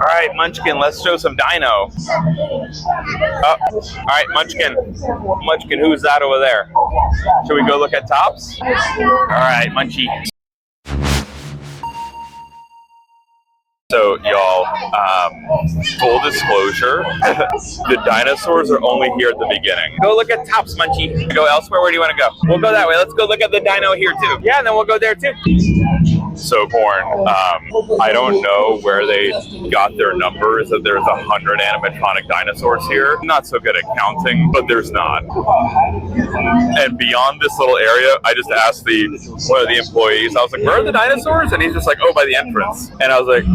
All right, Munchkin, let's show some dino. Oh, all right, Munchkin. Munchkin, who's that over there? Should we go look at tops? All right, Munchie. So, y'all, full disclosure, the dinosaurs are only here at the beginning. Go look at tops, Munchie. Go elsewhere. Where do you want to go? We'll go that way. Let's go look at the dino here, too. Yeah, and then we'll go there, too. So, Corn, I don't know where they got their numbers that there's 100 animatronic dinosaurs here. I'm not so good at counting, but there's not. And beyond this little area, I just asked one of the employees, I was like, where are the dinosaurs? And he's just like, oh, by the entrance. And I was like,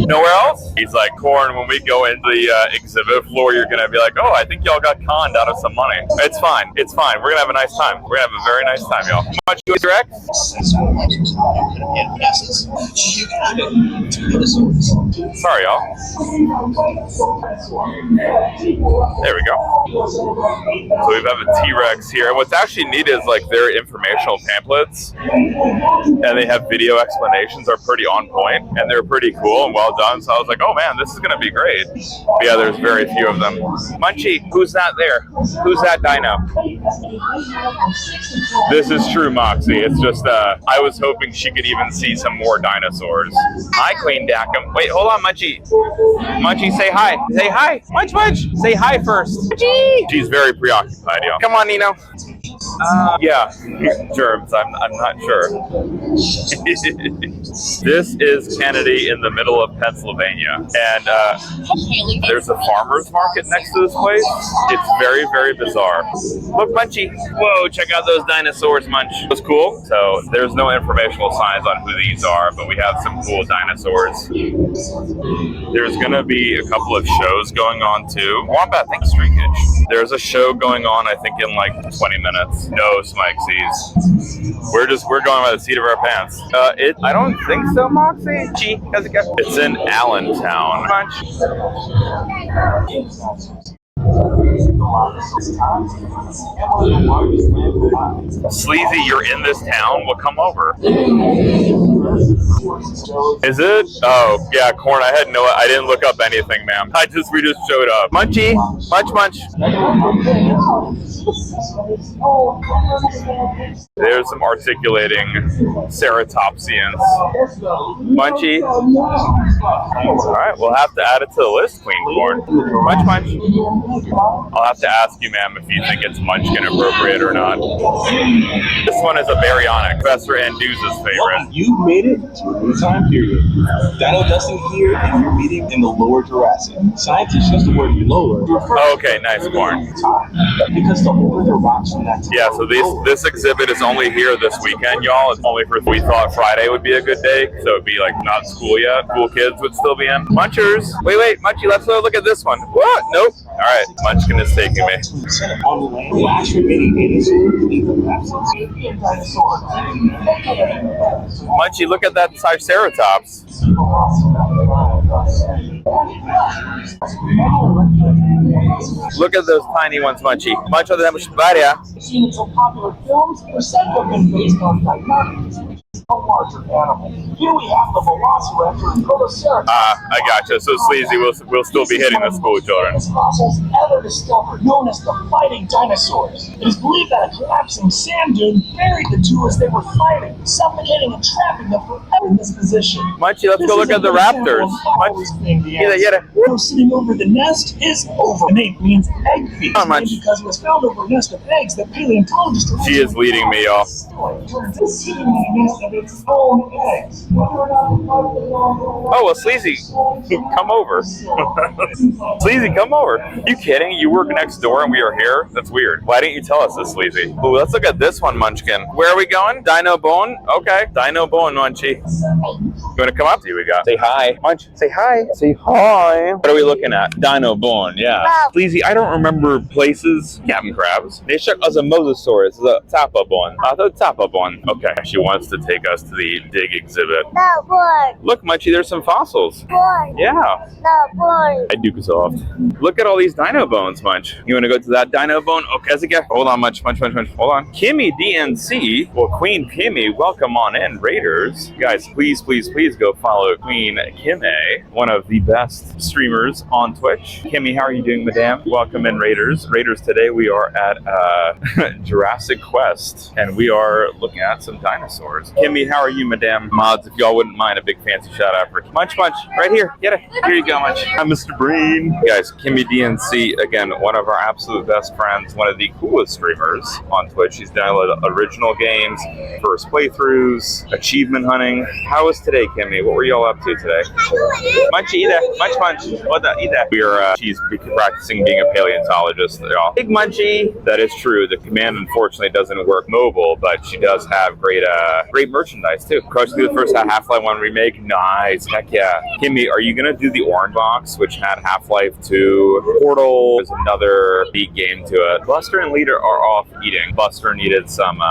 nowhere else? He's like, Corn, when we go into the exhibit floor, you're going to be like, oh, I think y'all got conned out of some money. It's fine. It's fine. We're going to have a nice time. We're going to have a very nice time, y'all. How much you direct? Sorry, y'all. There we go. So we have a T-Rex here. And what's actually neat is like their informational pamphlets and they have video explanations are pretty on point and they're pretty cool and well done. So I was like, oh man, this is going to be great. But yeah, there's very few of them. Munchie, who's that there? Who's that dino? This is true, Moxie. It's just, I was hoping she could even see some more dinosaurs. Hi, Queen Dacum. Wait, hold on, Munchie. Munchie, say hi. Say hi. Munch, Munch. Say hi first. Munchie. She's very preoccupied, y'all. Come on, Nino. Yeah, germs. I'm not sure. This is Kennedy in the middle of Pennsylvania, and there's a farmer's market next to this place. It's very, very bizarre. Look, Munchie. Whoa, check out those dinosaurs, Munch. That's cool. So there's no informational signs on who these are, but we have some cool dinosaurs. There's gonna be a couple of shows going on too. Wombat, thanks, Streakage. There's a show going on, I think, in like 20 minutes. No, Smixies. We're going by the seat of our pants. I don't think so, Moxie. Gee, how's it go? It's in Allentown. Munch. Sleazy, you're in this town? Well, come over. Is it? Oh, yeah, Corn. I didn't look up anything, ma'am. We just showed up. Munchie, Munch. There's some articulating ceratopsians. Munchie. All right, we'll have to add it to the list, Queen Corn. Munch. I'll have to ask you, ma'am, if you think it's Munchkin appropriate or not. This one is a baryonyx, Professor Anduz's favorite. You made it to a new time period. Dino dusting here, and you're meeting in the lower Jurassic. Scientists use the word lower. Okay, nice, Corn. Because the older the rocks from that time. Yeah, so this exhibit is only here this weekend, y'all. It's only we thought Friday would be a good day, so it'd be like not school yet. Cool kids would still be in. Munchers. Wait, Munchie, let's look at this one. What? Nope. All right, Munchkin is taking me. On the land, the actual Munchie, look at that Triceratops. Look at those tiny ones, Munchie. Munch of them, Seen in some popular films, or said to have been based on dinosaurs, which is a larger animal. Here we have the Velociraptor and Protoceratops. I gotcha. So Sleazy, we'll still be hitting the school children. Fossils ever discovered, known as the fighting dinosaurs. It is believed that a collapsing sand dune buried the two as they were fighting, suffocating and trapping them forever in this position. Munchie, let's go look at the raptors. Munchie, sitting over the nest is over. The name means egg feed. Because it was found over a nest of eggs that paleontologists. She is leading me off. Sitting on a nest of its own eggs. Oh, well, Sleazy, come over. Sleazy, come over. You kidding? You work next door and we are here? That's weird. Why didn't you tell us this, Sleazy? Ooh, let's look at this one, Munchkin. Where are we going? Dino Bone? Okay. Dino Bone, Munchie. You want to come up? See what we got. Say hi. Munch, say hi. Say hi. What are we looking at? Dino Bone, yeah. Sleazy, I don't remember places. Captain Crabs. They shook us a Mosasaurus, the Tapa Bone. The Tapa Bone. Okay. She wants to take us to the dig exhibit. No, boy. Look, Munchie, there's some fossils. Boy. Yeah. No, boy. I do soft. Look at all these dino bones, Munch. You want to go to that dino bone? Okay, hold on, Munch. Hold on. Kimmy DNC. Well, Queen Kimmy, welcome on in, Raiders. Guys, please please go follow Queen Kimmy, one of the best streamers on Twitch. Kimmy, how are you doing, madame? Welcome in, Raiders. Raiders, today we are at Jurassic Quest, and we are looking at some dinosaurs. Kimmy, how are you, madame? Mods, if y'all wouldn't mind a big fancy shout out for Munch, right here. Get it. Here you go, Munch. I'm Mr. Breen. Guys, Kimmy DNC, again, one of our absolute best friends, one of the coolest streamers on Twitch. She's done original games, first playthroughs, achievement hunting. How was today, Kimmy? What were y'all up to today? Munchy, eat that. Munch. What the? Eat that. We are, she's practicing being a paleontologist, y'all. Big Munchy. That is true. The command, unfortunately, doesn't work mobile, but she does have great merchandise, too. Crushed through the first Half-Life 1 remake. Nice. Heck yeah. Kimmy, are you going to do the orange box, which had Half-Life 2, Portal? There's another neat game to it. Buster and Leader are off eating. Buster needed some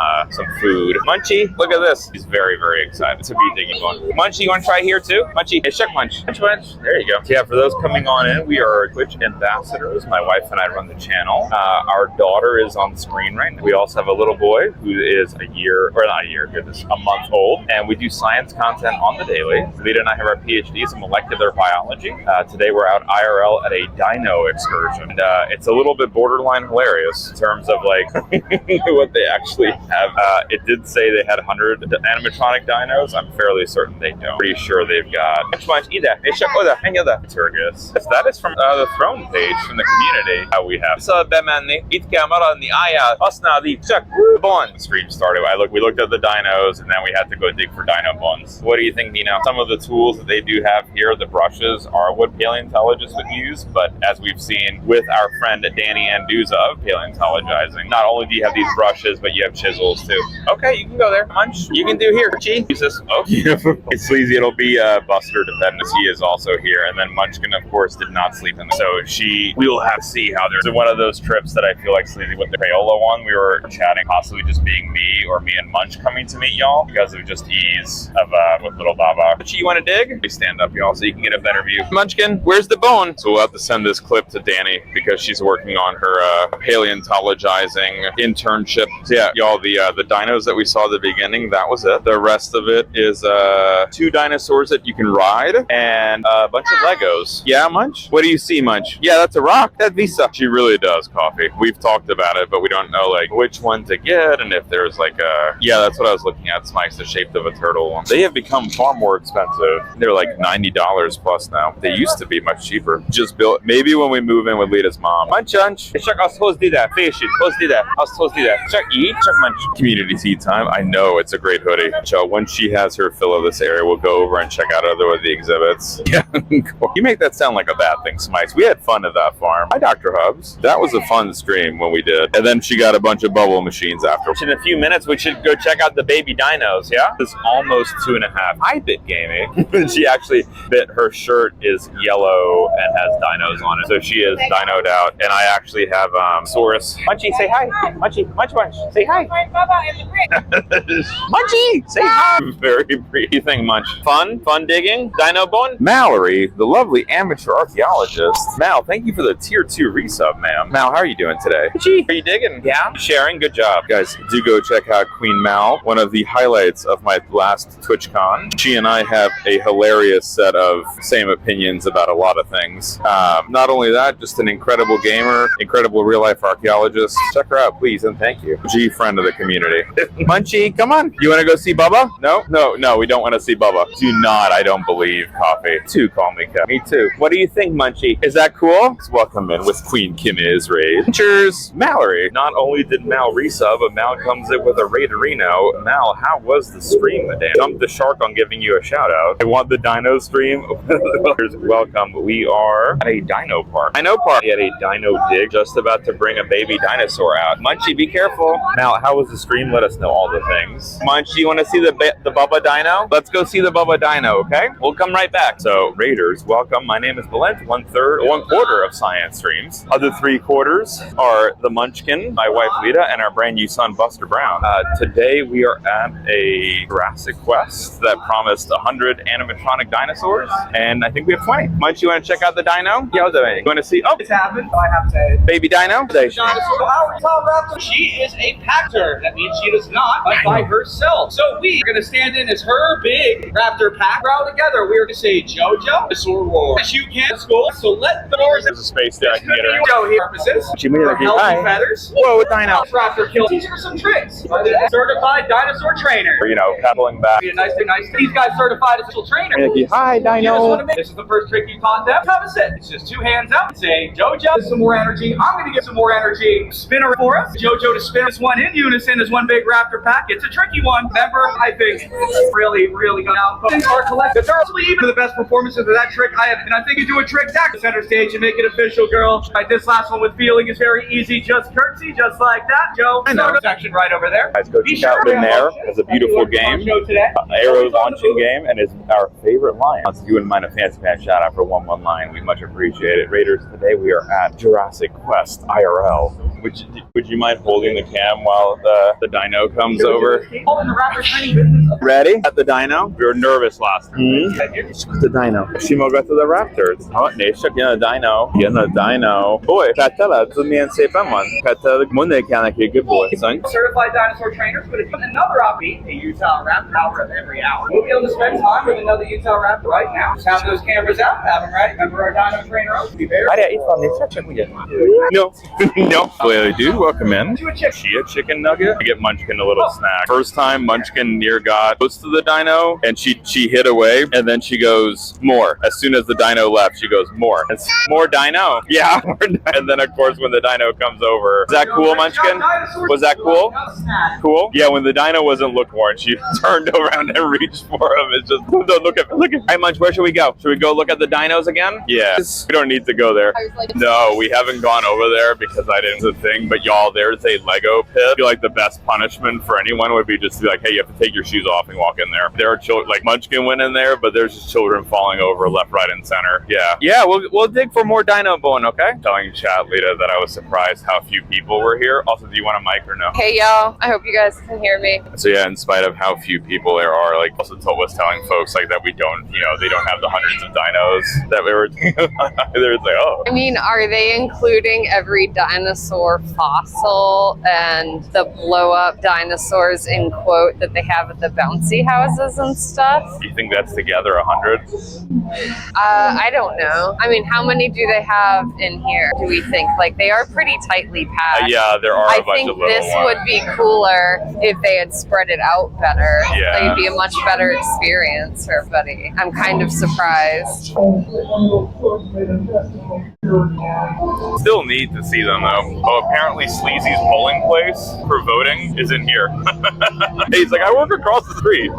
food. Munchy, look at this. He's very, very excited to be digging one. Munchy, you want to try here too? Munchy, hey, check Munch. Munch. There you go. So yeah, for those coming on in, we are Twitch ambassadors. My wife and I run the channel. Our daughter is on screen right now. We also have a little boy who is a month old, and we do science content on the daily. Lita and I have our PhDs in molecular biology. Today we're out IRL at a dino excursion. And, it's a little bit borderline hilarious in terms of like what they actually have. It did say they had 100 animatronic dinos. I'm fairly certain they don't. Pretty sure they've got Turgus. That is from the throne page from the community. We have the stream started. We looked at the dinos, and then we had to go dig for dino bones. What do you think, Nino? Some of the tools that they do have here, the brushes, are what paleontologists would use, but as we've seen with our friend Danny Anduza of Paleontologizing, not only do you have these brushes, but you have chisels too. Okay, you can go there. Munch, you can do here. Use this. Oh, it's sleazy. It'll be Buster dependent. He is also here, and then Munchkin, of course, did not sleep in. So we will have to see how there's one of those trips that I feel like sleazy with the Crayola one. We were chatting, possibly just being me or me and Munch coming to meet y'all because of just ease of with little Baba. But you want to dig? We stand up, y'all, so you can get a better view. Munchkin, where's the bone? So we'll have to send this clip to Danny because she's working on her paleontologizing internship. So yeah, y'all, the dinos that we saw at the beginning, that was it. The rest of it is 2 dinosaurs that you can ride and a bunch of Legos. Yeah, Munch? What do you see, Munch? Yeah, that's a rock. That's Visa. She really does, Coffee. We've talked about it, but we don't know like which one to get and if there's like a... Yeah, that's what I was looking at. Smike's the shape of a turtle one. They have become far more expensive. They're like $90 plus now. They used to be much cheaper. Just built... Maybe when we move in with Lita's mom. Munch. Check, I was supposed to do that. Fish it. Supposed to do that. I was supposed to do that. Check, eat. Check, Munch. Community tea time. I know it's a great hoodie. So once she has her fill of this area, we'll go over and check out other of the exhibits. Yeah. You make that sound like a bad thing, Smikes. We had fun at that farm. Hi, Dr. Hubs. That was a fun stream when we did. And then she got a bunch of bubble machines after. In a few minutes, we should go check out the baby dinos, yeah? It's almost 2.5. I bit Gamey. She actually bit. Her shirt is yellow and has dinos on it. So she is dinoed out. And I actually have Saurus. Munchy, say hi. Munchy, Munch. Say hi. Munchy, say hi. Very brief. What do you think, Munch? Fun digging? Dino bone? Mallory, the lovely amateur archaeologist. Mal, thank you for the tier 2 resub, ma'am. Mal, how are you doing today? Munchy, are you digging? Yeah? Sharing? Good job. Guys, do go check out Queen Mal, one of the highlights of my last TwitchCon. She and I have a hilarious set of same opinions about a lot of things. Not only that, just an incredible gamer, incredible real-life archaeologist. Check her out, please, and thank you. G, friend of the community. Munchy, come on. You want to go see Bubba? No, we don't want to see Bubba. Do not, I don't believe, Coffee. 2, call me Kev. Me too. What do you think, Munchy? Is that cool? Let's welcome in with Queen Kim's raid. Cheers, Mallory. Not only did Mal resub, but Mal comes in with a Raiderino. Mal, how was the stream today? Jumped the shark on giving you a shout out. I want the dino stream. Welcome. We are at a dino park. At a dino dig, just about to bring a baby dinosaur out. Munchy, be careful. Mal, how was the stream? Let us know all the things. Munchy, you want to see the Bubba Dino? Let's go see the Bubba Dino, okay? We'll come right back. So, Raiders, welcome. My name is Balint. 1/4 of SciAnts streams. Other 3/4 are the Munchkin, my wife Lita, and our brand new son Buster Brown. Today we are at a Jurassic Quest that promised 100 animatronic dinosaurs, and I think we have 20. Munch, you want to check out the dino? Yeah, you want to see? Oh, It's happened. I have to. baby dino? She is a pactor. That means she does not hunt by herself. So we are going to stand in as her big big raptor pack. We're all together. We're going to say JoJo, Dinosaur War. As you can school, so let the doors. There's a space there I can get her. Joe here. Purposes. For healthy feathers. Whoa, dino. Raptor kill. Teach her some tricks. Certified dinosaur trainer. You know, pedaling back. Nice. These guys certified as a trainer. Hi, dino. This is the first trick you taught them. Have a sit. It's just 2 hands out. Say, JoJo, some more energy. I'm going to get some more energy. Spinner for us. JoJo to spin this one in unison as one big raptor pack. It's a tricky one. Remember, I think it's really gone out. Things are collected. They're actually even the best performances of that trick I have. And I think you do a trick back to center stage and make it official, girl. Right, this last one with feeling is very easy. Just curtsy, just like that. Joe, I know. Section right over there. Guys, go check out in there. It's a beautiful game. Arrow launching game, and it's our favorite lion. If you wouldn't mind a fancy pants shout out for 1-1 lion, we much appreciate it. Raiders, today we are at Jurassic Quest IRL. Would you mind holding the cam while the dino comes over? Ready? At the dino? We were nervous last time. The dino. Shimo got to the raptors. Dino. Boy, good boy. Certified dinosaur trainers, but if another option, a Utah raptor hour of every hour. We'll be able to spend time with another Utah raptor right now. Just have those cameras out, have them ready. Remember our dino trainer out? Be there. No. Well, dude, welcome in. Chia chicken nugget. I get Munchkin a little snack. First time Munchkin near got close to the dino, and she hid away, and then she goes, more. As soon as the dino left, she goes, more. It's more dino. Yeah. And then, of course, when the dino comes over. Is that cool, Munchkin? Was that cool? Cool? Yeah, when the dino wasn't looked for, and she turned around and reached for him. It's just, don't look at me. Hey, Munch, where should we go? Should we go look at the dinos again? Yes. We don't need to go there. No, we haven't gone over there because I didn't do the thing, but y'all, there's a Lego pit. I feel like the best punishment for anyone would be just to be like, hey, you have to take your shoes off and walk in there. There are children, like Munchkin went in there, but there's just children falling over left, right, and center. Yeah, we'll dig for more dino bone, okay? Telling Chad, Lita, that I was surprised how few people were here. Also, do you want a mic or no? Hey, y'all. I hope you guys can hear me. So yeah, in spite of how few people there are, like also was telling folks like that we don't, they don't have the hundreds of dinos that we were they're like, oh. I mean, are they including every dinosaur fossil and the blow up dinosaurs in quote that they have at the bouncy houses and stuff? Do you think that's together 100? I don't know. I mean, how many do they have in here, do we think? Like, they are pretty tightly packed. Yeah, there are a bunch of little ones. I think this would be cooler if they had spread it out better. Yeah. It'd be a much better experience for everybody. I'm kind of surprised. Still need to see them though. Oh, apparently Sleazy's polling place for voting is in here. He's like, I work across the street.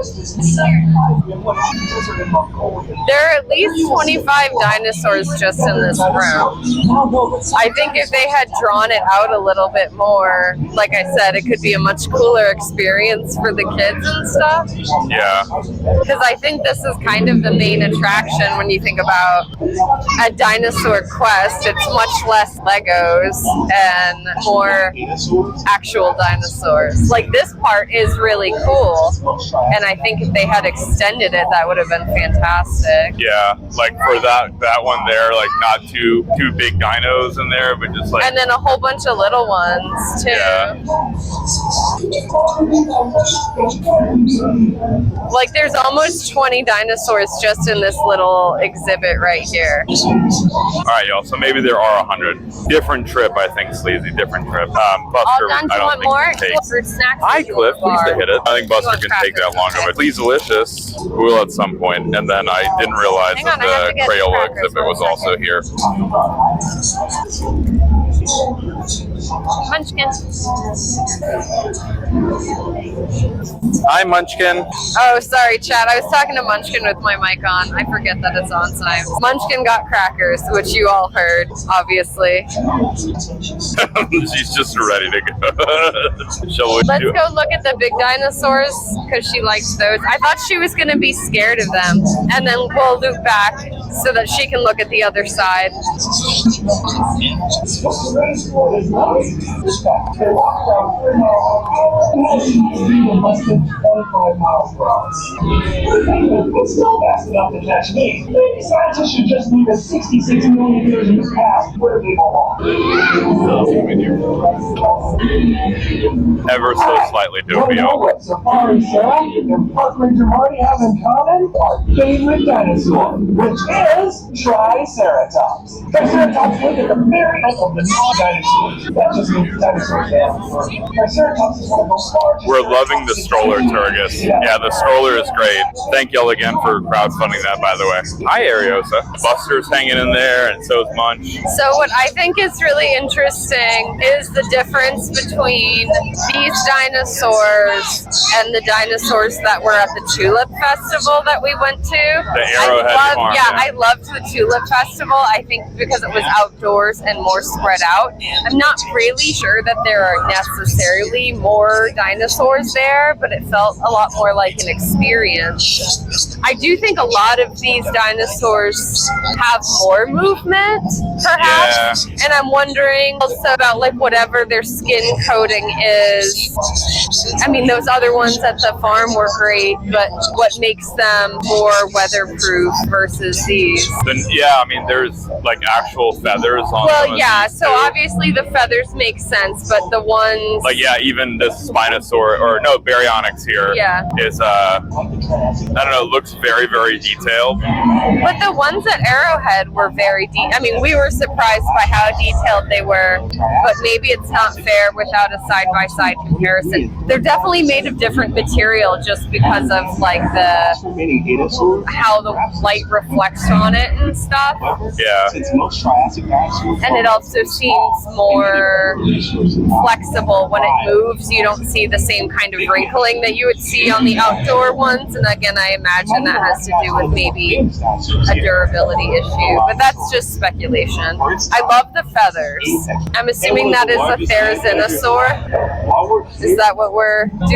There are at least 25 dinosaurs just in this room. I think if they had drawn it out a little bit more, like I said, it could be a much cooler experience for the kids and stuff. Yeah. Because I think this is kind of the main attraction when you think about a Dinosaur Quest. It's much less Legos and more actual dinosaurs. Like, this part is really cool, and I think if they had extended it, that would have been fantastic. Yeah, like for that one there, like not too big dinos in there, but just like, and then a whole bunch of little ones too. Yeah. Like, there's almost 20 dinosaurs just in this little exhibit right here. All right, y'all. So maybe there are 100. Different trip, I think, Sleazy. Different trip. Buster, All done. Do you want more? Fruit snacks. Hi, Cliff. Please to hit it. I think Buster can take that longer, but Please Delicious will at some point. And then I didn't realize that the Crayola exhibit was also here. Munchkin. Hi, Munchkin. Oh, sorry, Chad. I was talking to Munchkin with my mic on. I forget that it's on time. Munchkin got crackers, which you all heard, obviously. She's just ready to go. Let's go look at the big dinosaurs, because she likes those. I thought she was going to be scared of them, and then we'll loop back so that she can look at the other side. It's still fast enough to catch me. Maybe scientists should just leave us 66 million years in the past where they belong. Ever so slightly You know dubio. what Safari Sarah and Park Ranger Marty have in common? Our favorite dinosaur, which is Triceratops. Triceratops lived at the very end of the non-dinosaurs. That just means dinosaurs have. Triceratops is one of the largest. We're loving the stroller, Turgis. Yeah, the stroller is great. Thank y'all again for crowdfunding that, by the way. Hi, Ariosa. Buster's hanging in there, and so is Munch. So what I think is really interesting is the difference between these dinosaurs and the dinosaurs that were at the Tulip Festival that we went to. The Arrowhead Farm, yeah, yeah. I loved the Tulip Festival. I think because it was outdoors and more spread out. I'm not really sure that there are necessarily more dinosaurs there, but it felt a lot more like an experience. I do think a lot of these dinosaurs have more movement, perhaps, and I'm wondering also about like whatever their skin coating is. I mean, those other ones at the farm were great, but what makes them more weatherproof versus these? Then, yeah, I mean, there's like actual feathers on Well, some of yeah, these, so too. obviously the feathers make sense, but the ones... Like, yeah, even this Spinosaur, or no, Baryonyx here is, I don't know, looks very, very detailed. But the ones at Arrowhead were very I mean, we were surprised by how detailed they were, but maybe it's not fair without a side-by-side comparison. They're definitely made of different material just because of like how the light reflects on it and stuff. Yeah. And it also seems more flexible when it moves. You don't see the same kind of wrinkling that you would see on the outdoor ones. And again, I imagine that has to do with maybe a durability issue, but that's just speculation. I love the feathers. I'm assuming that is a Therizinosaur. Is that what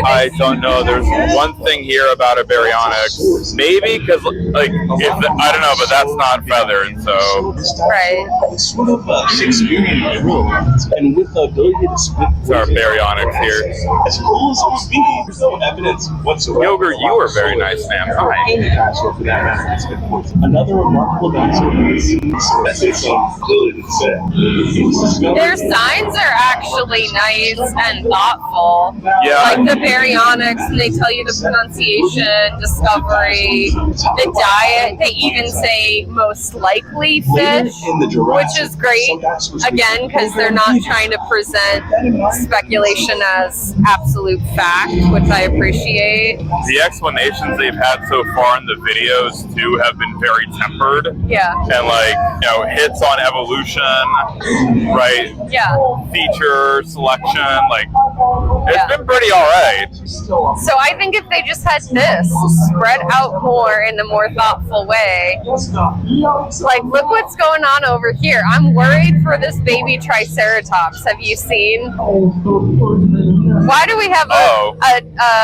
I don't know. There's one thing here about a Baryonyx. Maybe because, like, I don't know, but that's not feathered, so. Right. It's sort of Shakespearean rules, and with the ability to split. It's our Baryonyx here. As cool as it would be, there's no evidence whatsoever. Yogurt, you were very nice, ma'am. Hi. Any dinosaur for that matter has been pointed. Another remarkable dinosaur is that's its ability to say. Their signs are actually nice and thoughtful. Yeah. Like the Baryonyx, and they tell you the pronunciation, discovery, the diet. They even say most likely fish, which is great. Again, because they're not trying to present speculation as absolute fact, which I appreciate. The explanations they've had so far in the videos, too, have been very tempered. Yeah. And, like, you know, hits on evolution, right? Yeah. Feature selection, like, it's been pretty alright. So I think if they just had this spread out more in a more thoughtful way, like look what's going on over here. I'm worried for this baby Triceratops. Have you seen? Why do we have a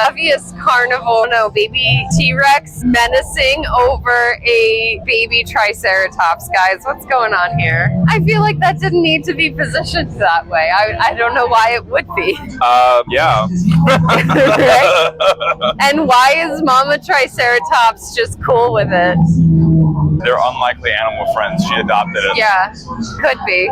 obvious carnivore, baby T-Rex menacing over a baby Triceratops, guys? What's going on here? I feel like that didn't need to be positioned that way. I don't know why it would be. Yeah. Right? And why is Mama Triceratops just cool with it? They're unlikely animal friends. She adopted it. Yeah, could be.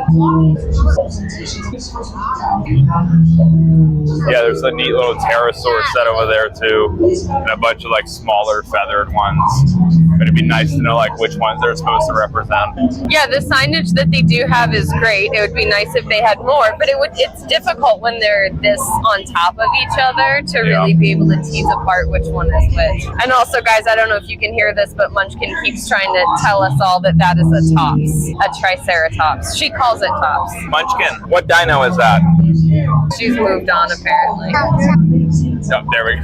Yeah, there's a neat little pterosaur set over there too, and a bunch of like smaller feathered ones. It'd be nice to know like which ones they're supposed to represent. Yeah, the signage that they do have is great. It would be nice if they had more, but it's difficult when they're this on top of each other to really be able to tease apart which one is which. And also, guys, I don't know if you can hear this, but Munchkin keeps trying to tell us all that that is a tops, a Triceratops. She calls it tops. Munchkin, what dino is that? She's moved on, apparently. Oh, there we go.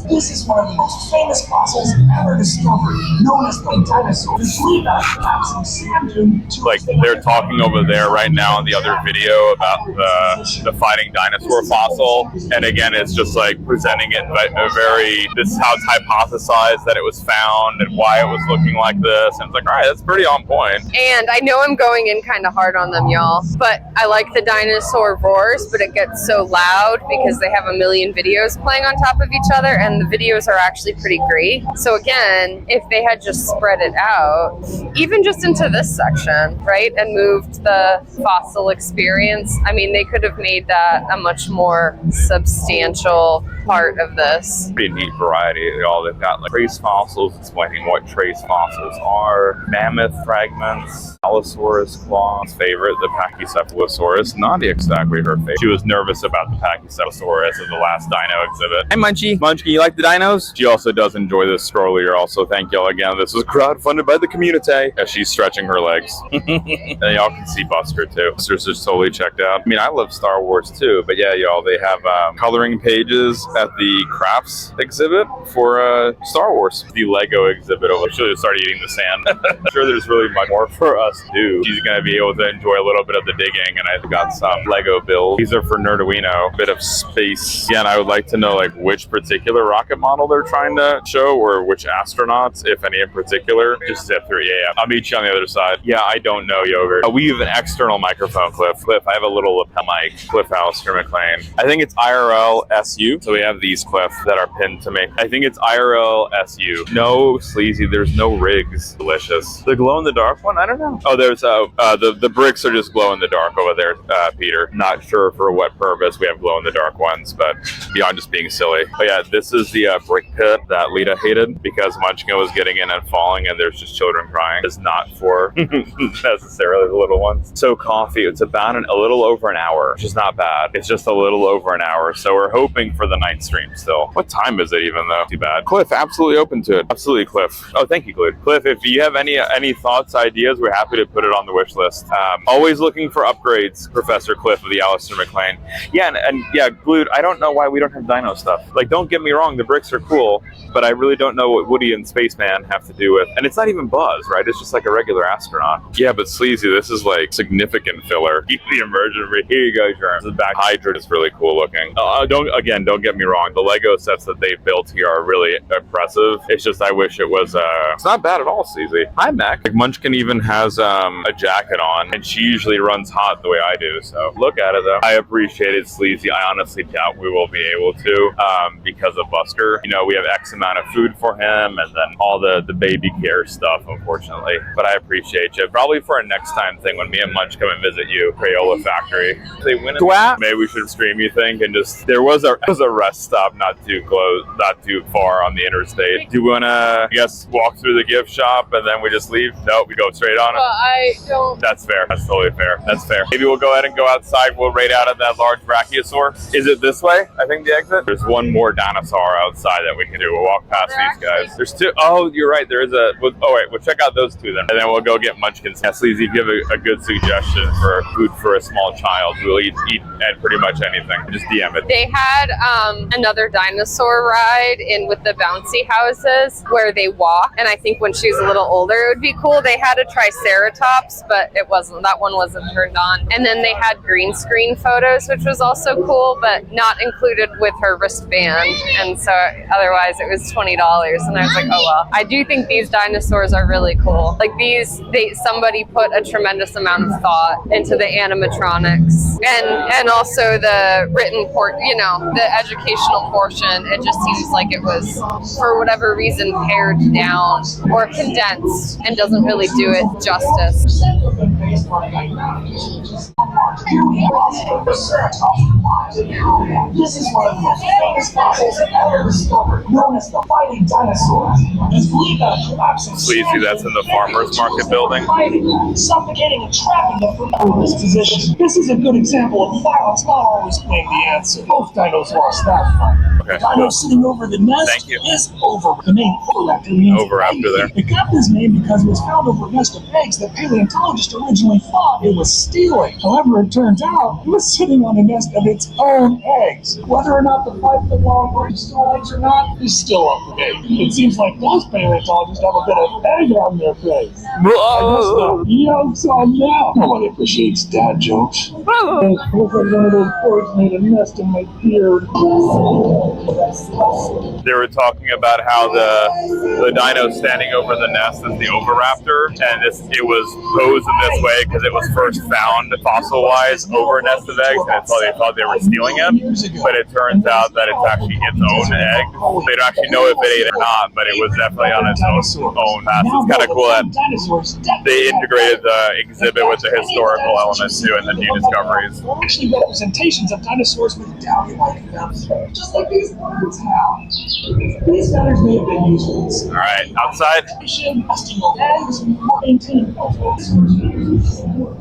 This is one of the most famous fossils ever discovered, known as the dinosaur. It's believed that a collapsing sand dune. Like they're talking over there right now in the other video about the fighting dinosaur fossil, and again, it's just like presenting it in a very. This is how it's hypothesized that it was found and why it was looking like this. And it's like, all right, that's pretty on point. And I know I'm going in kind of hard on them, y'all, but I like the dinosaur roars, but it gets so loud loud because they have a million videos playing on top of each other, and the videos are actually pretty great. So again, if they had just spread it out, even just into this section, right, and moved the fossil experience, I mean, they could have made that a much more substantial part of this. Pretty neat variety. They've got like trace fossils explaining what trace fossils are, mammoth fragments, Allosaurus claws. Favorite, the Pachycephalosaurus. Not exactly her favorite. She was nervous about the Pachycephalosaurus at the last dino exhibit. Hey Munchie. Munchie, you like the dinos? She also does enjoy this stroller. Also, thank y'all again. This is crowdfunded by the community. As she's stretching her legs. And y'all can see Buster too. Buster's just totally checked out. I mean, I love Star Wars too, but yeah, y'all, they have coloring pages at the crafts exhibit for Star Wars. The Lego exhibit. Oh, she'll just start eating the sand. I'm sure there's really much more for us to do. She's gonna be able to enjoy a little bit of the digging, and I've got some Lego builds. These are for Nerduino. Bit of space. Yeah, and I would like to know like which particular rocket model they're trying to show, or which astronauts, if any in particular. Just zip through. Yeah. I'll meet you on the other side. Yeah, I don't know, Yogurt. We have an external microphone, Cliff. I have a little lapel mic. Cliff Alistair McLean. I think it's IRL SU. So we have these, Cliff, that are pinned to me. I think it's IRL SU. No sleazy. There's no rigs. Delicious. The glow in the dark one? I don't know. Oh, there's the bricks are just glow in the dark over there, Peter. Not sure for what purpose we have glow in the dark ones, but beyond just being silly. But yeah, this is the brick pit that Lita hated because Munchkin was getting in and falling, and there's just children crying. It's not for necessarily the little ones. So coffee, it's about a little over an hour, which is not bad. It's just a little over an hour. So we're hoping for the night stream still. What time is it even though? Too bad. Cliff, absolutely open to it. Absolutely, Cliff. Oh, thank you, Cliff. Cliff, if you have any thoughts, ideas, we're happy to put it on the wish list. Always looking for upgrades, Professor Cliff of the Alistair McLean. Yeah, and yeah, Glued, I don't know why we don't have dino stuff. Like, don't get me wrong, the bricks are cool, but I really don't know what Woody and Spaceman have to do with, and it's not even Buzz, right? It's just like a regular astronaut. Yeah, but Sleazy, this is like significant filler. The immersion, here you go, Jerm. The back hydrant is really cool looking. Don't get me wrong, the Lego sets that they built here are really impressive. It's just, I wish it was, it's not bad at all, Sleazy. Hi, Mac. Like, Munchkin even has a jacket on, and she usually runs hot the way I do, so look at it though. I appreciate it, Sleazy. I honestly doubt we will be able to, because of Buster. You know, we have X amount of food for him, and then all the baby care stuff, unfortunately. But I appreciate you. Probably for a next time thing when me and Munch come and visit you, Crayola Factory. They win it. Maybe we should stream, you think, and just, there was a rest stop not too close, not too far on the interstate. Do you want to, I guess, walk through the gift shop and then we just leave? No, we go straight on it? Well, I don't. That's fair. That's totally fair. That's fair. Maybe we'll go ahead and go outside. We'll raid out of that large brachiosaur. Is it this way? I think the exit? There's one more dinosaur outside that we can do. We'll walk past these guys. There's two. Oh, you're right. There is a, oh wait, we'll check out those two then. And then we'll go get Munchkins. Yeah, Sleazy, give a good suggestion for food for a small child. We'll eat and pretty much anything. Just DM it. They had another dinosaur ride in with the bouncy houses where they walk, and I think when she was a little older it would be cool. They had a triceratops, but it wasn't, that one wasn't turned on. And then they had green screen photos, which was also cool, but not included with her wristband, and so otherwise it was $20. And I was like, oh well. I do think these dinosaurs are really cool. Like these, somebody put a tremendous amount of thought into the animatronics and also the written the educational portion. It just seems like it was, for whatever reason, pared down or condensed and doesn't really do it justice. This is one of the most famous fossils ever discovered, known as the fighting dinosaurs. It's believed that a collapsing Sleazy, that's in the farmer's market building. Fighting, suffocating and trapping them from this position. This is a good example of violence not always being the answer. Both dinos lost that fight. Okay. The dino sitting over the nest is over. The name overraptor means over after there. It got this name because it was found over a nest of eggs that paleontologists originally thought it was stealing. However, it turns out it was sitting on a nest of its own eggs. Whether or not the 5-foot-long bird stole eggs or not is still up for debate. It seems like most paleontologists have a bit of egg on their face. I guess the yolks on now. Nobody appreciates dad jokes. It looks like one of those birds made a nest in my beard. They were talking about how the dino standing over the nest is the oviraptor, and it was posed in this way because it was first found fossil-wise over a nest of eggs, and so they thought they were stealing it. But it turns out that it's actually its own egg. They don't actually know if it ate it or not, but it was definitely on its own path. It's kind of cool that they integrated the exhibit with the historical elements too, and the new discoveries. Actually, representations of dinosaurs with downy-like feathers, just like these birds have. These feathers may have been used for this. All right, outside. Nesting eggs or maintaining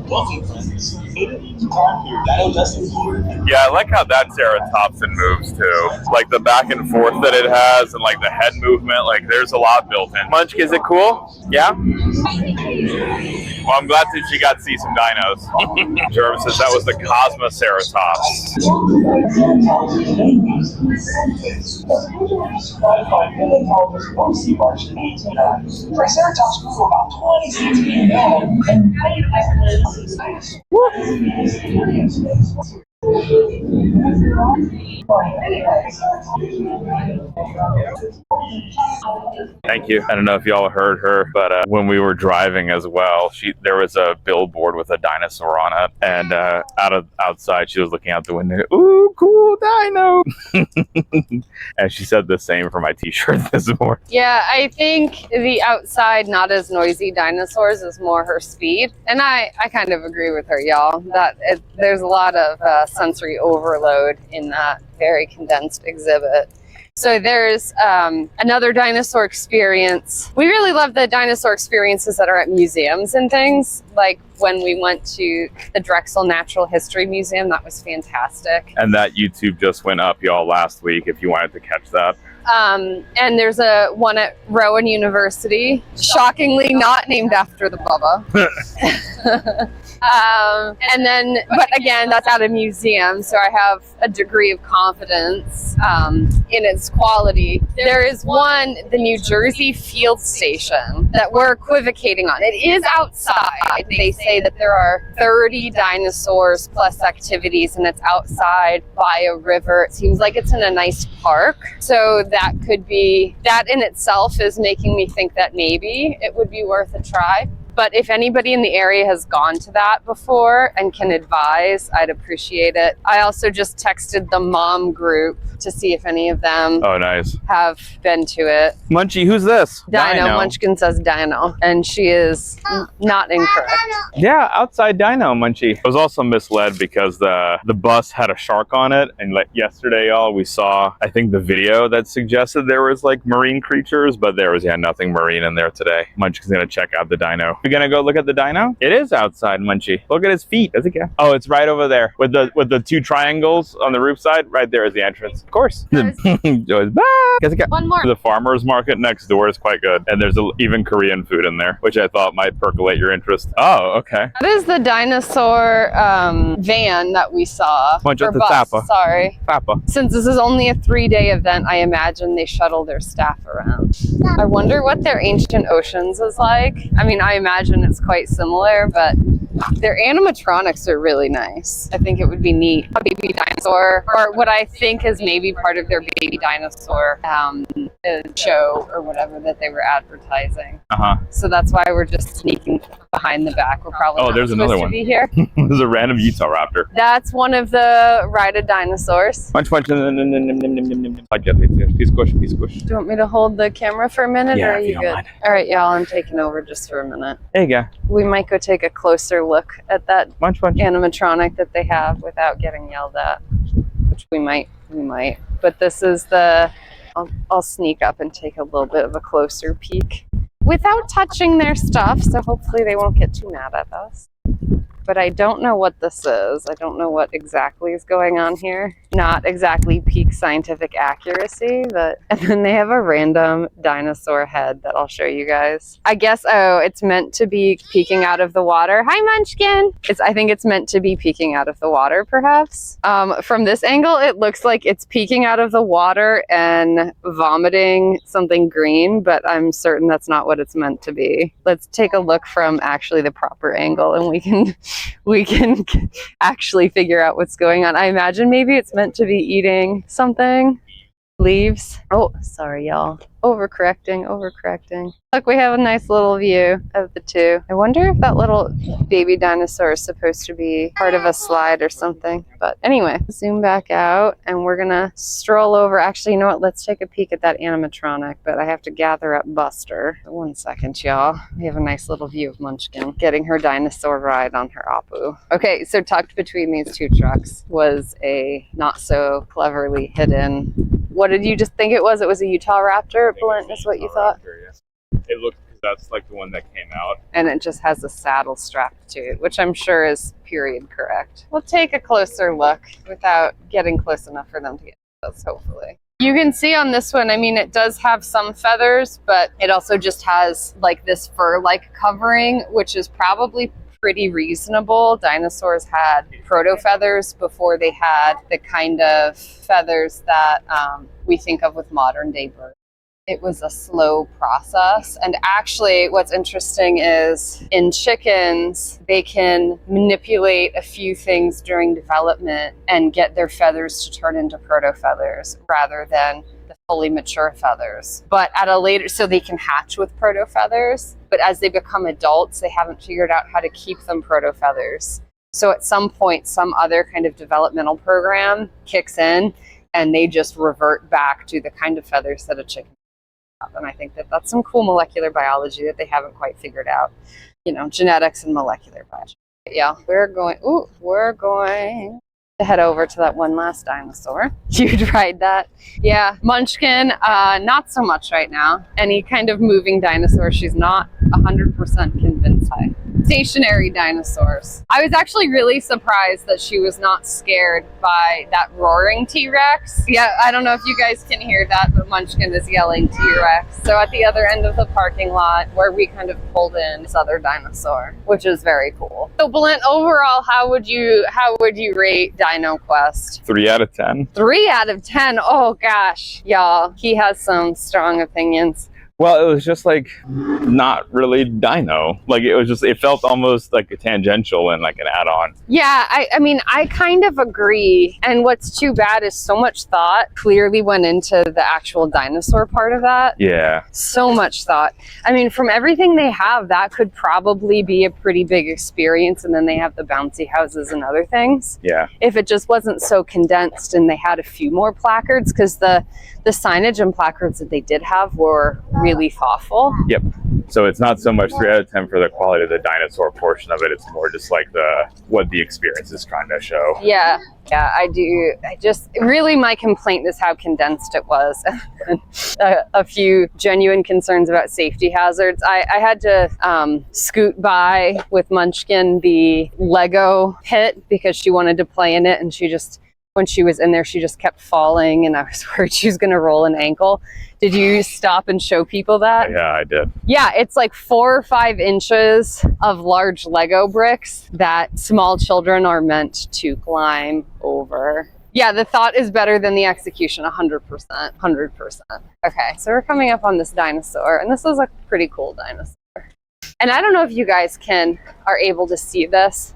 Welcome, friends. Time for your dino dusting tour. Yeah, I like how that ceratopsin moves too. Like the back and forth that it has, and like the head movement. Like there's a lot built in. Munch, is it cool? Yeah. Well, I'm glad that she got to see some dinos. Jervis says that was the Cosmoceratops. Triceratops grew about 26 feet long and Thank you. I don't know if y'all heard her, but when we were driving as well, there was a billboard with a dinosaur on it, and outside she was looking out the window. Ooh, cool dino! And she said the same for my T-shirt this morning. Yeah, I think the outside, not as noisy dinosaurs is more her speed. And I kind of agree with her, y'all, that there's a lot of sensory overload in that very condensed exhibit. So there's another dinosaur experience. We really love the dinosaur experiences that are at museums and things. Like when we went to the Drexel Natural History Museum, that was fantastic. And that YouTube just went up, y'all, last week, if you wanted to catch that. And there's one at Rowan University, shockingly not named after the Bubba. And then, but again, that's at a museum, so I have a degree of confidence in its quality. There is one, the New Jersey Field Station, that we're equivocating on. It is outside. They say that there are 30 dinosaurs plus activities, and it's outside by a river. It seems like it's in a nice park, so that could be, that in itself is making me think that maybe it would be worth a try. But if anybody in the area has gone to that before and can advise, I'd appreciate it. I also just texted the mom group to see if any of them have been to it. Munchie, who's this? Dino. Munchkin says Dino, and she is not incorrect. Yeah, outside Dino, Munchie. I was also misled because the bus had a shark on it, and like yesterday, y'all, we saw, I think, the video that suggested there was like marine creatures, but there was nothing marine in there today. Munchkin's gonna check out the dino. You're gonna go look at the dino? It is outside, Munchie. Look at his feet. Does it go? Oh, it's right over there with the two triangles on the roof side. Right there is the entrance. Of course. One more. The farmer's market next door is quite good, and there's even Korean food in there, which I thought might percolate your interest. Oh, okay. That is the dinosaur van that we saw. Sorry. Tapa. Since this is only a 3-day event, I imagine they shuttle their staff around. I wonder what their ancient oceans is like. I mean, I imagine it's quite similar, but their animatronics are really nice. I think it would be neat. A baby dinosaur, or what I think is maybe part of their baby dinosaur show or whatever that they were advertising. So that's why we're just sneaking behind the back. We're probably there's another one. To be here. There's a random Utah raptor. That's one of the ride-a dinosaurs. Munch. Piece squish. Do you want me to hold the camera for a minute, or are you good? Mind. All right, y'all, I'm taking over just for a minute. There you go. We might go take a closer look at that animatronic that they have without getting yelled at, which we might. But this is I'll sneak up and take a little bit of a closer peek without touching their stuff, so hopefully they won't get too mad at us. But I don't know what this is. I don't know what exactly is going on here. Not exactly peak scientific accuracy, but... And then they have a random dinosaur head that I'll show you guys. I guess, it's meant to be peeking out of the water. Hi, Munchkin! I think it's meant to be peeking out of the water, perhaps. From this angle, it looks like it's peeking out of the water and vomiting something green, but I'm certain that's not what it's meant to be. Let's take a look from actually the proper angle, and we can actually figure out what's going on. I imagine maybe it's meant to be eating something. Leaves. Oh, sorry, y'all. Overcorrecting. Look, we have a nice little view of the two. I wonder if that little baby dinosaur is supposed to be part of a slide or something. But anyway, zoom back out and we're gonna stroll over. Actually, you know what? Let's take a peek at that animatronic, but I have to gather up Buster. 1 second, y'all. We have a nice little view of Munchkin getting her dinosaur ride on her Apu. Okay, so tucked between these two trucks was a not so cleverly hidden. What did you just think it was? It was a Utah Raptor, Balint, is what you thought? Yeah. It looked, that's like the one that came out. And it just has a saddle strapped to it, which I'm sure is period correct. We'll take a closer look without getting close enough for them to get us, hopefully. You can see on this one, I mean, it does have some feathers, but it also just has like this fur-like covering, which is probably pretty reasonable. Dinosaurs had proto-feathers before they had the kind of feathers that we think of with modern day birds. It was a slow process. And actually what's interesting is in chickens, they can manipulate a few things during development and get their feathers to turn into proto-feathers rather than the fully mature feathers. But at a later, so they can hatch with proto-feathers, but as they become adults, they haven't figured out how to keep them proto-feathers. So at some point, some other kind of developmental program kicks in and they just revert back to the kind of feathers that a chicken have. And I think that that's some cool molecular biology that they haven't quite figured out. You know, genetics and molecular biology. But yeah, we're going to head over to that one last dinosaur. You'd ride that. Yeah, Munchkin, not so much right now. Any kind of moving dinosaur, she's not 100% convinced by. Stationary dinosaurs. I was actually really surprised that she was not scared by that roaring T-Rex. Yeah, I don't know if you guys can hear that, but Munchkin is yelling T-Rex. So at the other end of the parking lot where we kind of pulled in this other dinosaur, which is very cool. So Balint, overall, how would you rate Dino Quest? 3 out of 10. 3 out of 10. Oh gosh, y'all, he has some strong opinions. Well, it was just like not really dino. Like it was just, it felt almost like a tangential and like an add-on. Yeah, I mean, I kind of agree. And what's too bad is so much thought clearly went into the actual dinosaur part of that. Yeah. So much thought. I mean, from everything they have, that could probably be a pretty big experience. And then they have the bouncy houses and other things. Yeah. If it just wasn't so condensed and they had a few more placards, because the signage and placards that they did have were really thoughtful. Yep. So it's not so much 3 out of 10 for the quality of the dinosaur portion of it. It's more just like what the experience is trying to show. Yeah, I do. Really my complaint is how condensed it was. A few genuine concerns about safety hazards. I had to scoot by with Munchkin the Lego pit because she wanted to play in it, and when she was in there, she just kept falling, and I was worried she was going to roll an ankle. Did you stop and show people that? Yeah, I did. Yeah, it's like 4 or 5 inches of large Lego bricks that small children are meant to climb over. Yeah, the thought is better than the execution, 100%. 100%. Okay, so we're coming up on this dinosaur, and this is a pretty cool dinosaur. And I don't know if you guys are able to see this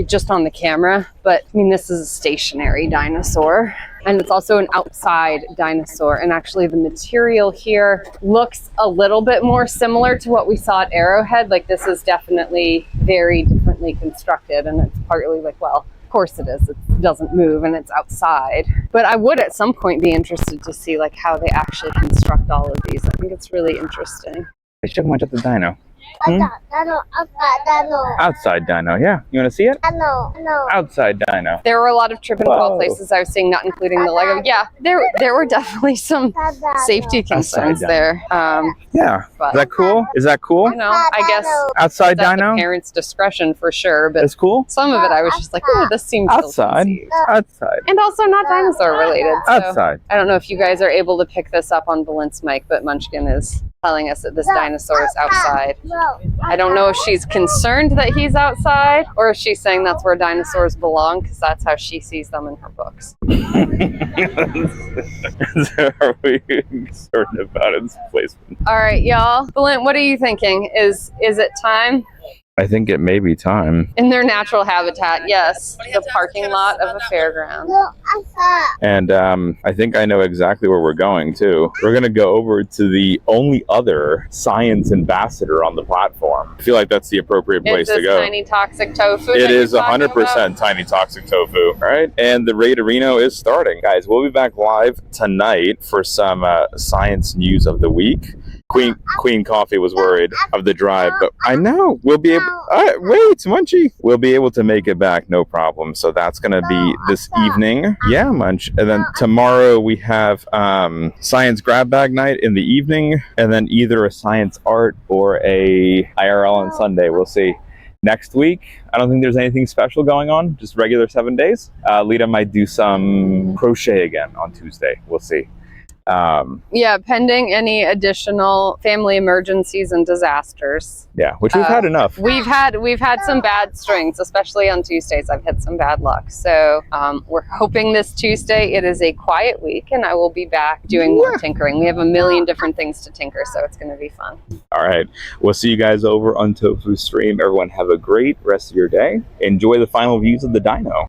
just on the camera, but I mean, this is a stationary dinosaur, and it's also an outside dinosaur. And actually the material here looks a little bit more similar to what we saw at Arrowhead. Like this is definitely very differently constructed, and it's partly like, well, of course it is. It doesn't move and it's outside. But I would at some point be interested to see like how they actually construct all of these. I think it's really interesting. Let's check much at the dino. Dino. Outside dino, yeah. You want to see it? No. Outside dino. There were a lot of trip and fall Whoa. places I was seeing, not including the Lego. Yeah, there were definitely some safety concerns there. Yeah. But, Is that cool? Is that cool? you know, I guess Outside that's dino? the parents' discretion for sure, but It's cool? some of it I was just like, oh, this seems Outside. ill-conceived. Outside. And also not dinosaur related. So Outside. I don't know if you guys are able to pick this up on Balint's mic, but Munchkin is telling us that this dinosaur is outside. I don't know if she's concerned that he's outside or if she's saying that's where dinosaurs belong, because that's how she sees them in her books. So are we certain about its placement? All right, y'all. Balint, what are you thinking? Is it time? I think it may be time. In their natural habitat, yes. The parking lot of a fairground. And I think I know exactly where we're going too. We're gonna go over to the only other SciAnts ambassador on the platform. I feel like that's the appropriate place to go. Tiny toxic tofu. It is 100% tiny toxic tofu. All right, and the Raid Arena is starting. Guys, we'll be back live tonight for some SciAnts news of the week. Queen Coffee was worried of the drive, but I know we'll be able. Wait, Munchie, we'll be able to make it back, no problem. So that's gonna be this evening. Yeah, Munch. And then tomorrow we have SciAnts grab bag night in the evening, and then either a SciAnts art or a IRL on Sunday. We'll see. Next week, I don't think there's anything special going on. Just regular 7 days. Lita might do some crochet again on Tuesday. We'll see. Yeah, pending any additional family emergencies and disasters. Yeah, which we've had enough. We've had some bad strings, especially on Tuesdays. I've had some bad luck. So we're hoping this Tuesday it is a quiet week and I will be back doing more tinkering. We have a million different things to tinker, so it's going to be fun. All right. We'll see you guys over on Tofu Stream. Everyone have a great rest of your day. Enjoy the final views of the dino.